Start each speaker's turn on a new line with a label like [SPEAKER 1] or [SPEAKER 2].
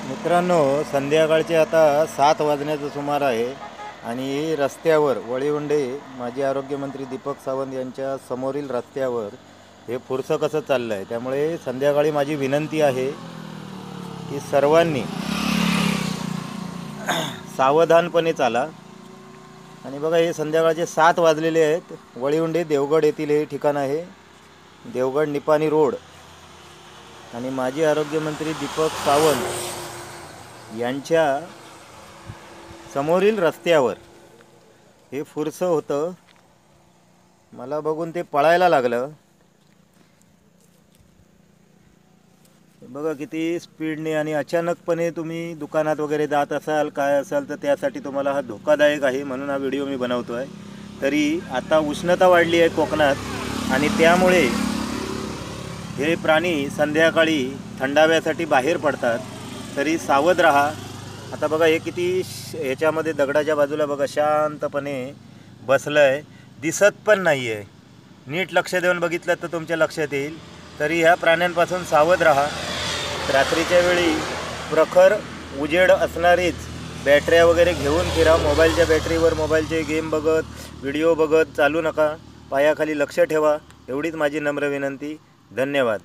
[SPEAKER 1] मित्रांनो, संध्याकाळचे आता 7 वाजण्याचा सुमार आहे आणि रस्त्यावर वळीवंडे माजी आरोग्यमंत्री दीपक सावंत यांच्या समोरील रस्त्यावर हे पुरसं कसं चाललं आहे. त्यामुळे संध्याकाळी माझी विनंती आहे की सर्वांनी सावधानपणे चाला. आणि बघा, हे संध्याकाळचे 7 वाजलेले आहेत. वळीवंडे देवगड येथील हे ठिकाण आहे, देवगड निपाणी रोड. आणि माजी आरोग्यमंत्री दीपक सावंत यांच्या समोरील रस्त्यावर हे पुरसं होतं. मला बघून ते पळायला लागलं. बघा किती स्पीडने आणि अचानकपणे तुम्ही दुकानात वगैरे जात असाल, काय असाल, तर त्यासाठी तुम्हाला हा धोकादायक आहे, म्हणून हा व्हिडिओ मी बनवतो आहे. तरी आता उष्णता वाढली आहे कोकणात आणि त्यामुळे हे प्राणी संध्याकाळी थंडाव्यासाठी बाहेर पडतात. तरी सावध राहा. आता बघा, हे किती ह्याच्यामध्ये दगडाच्या बाजूला बघा शांतपणे बसलं आहे, दिसत पण नाही आहे. नीट लक्ष देऊन बघितलं तर तुमच्या लक्षात येईल. तरी ह्या प्राण्यांपासून सावध राहा. रात्रीच्या वेळी प्रखर उजेड असणारीच बॅटऱ्या वगैरे घेऊन फिरा. मोबाईलच्या बॅटरीवर मोबाईलचे गेम बघत, व्हिडिओ बघत चालू नका. पायाखाली लक्ष ठेवा. एवढीच माझी नम्र विनंती. धन्यवाद.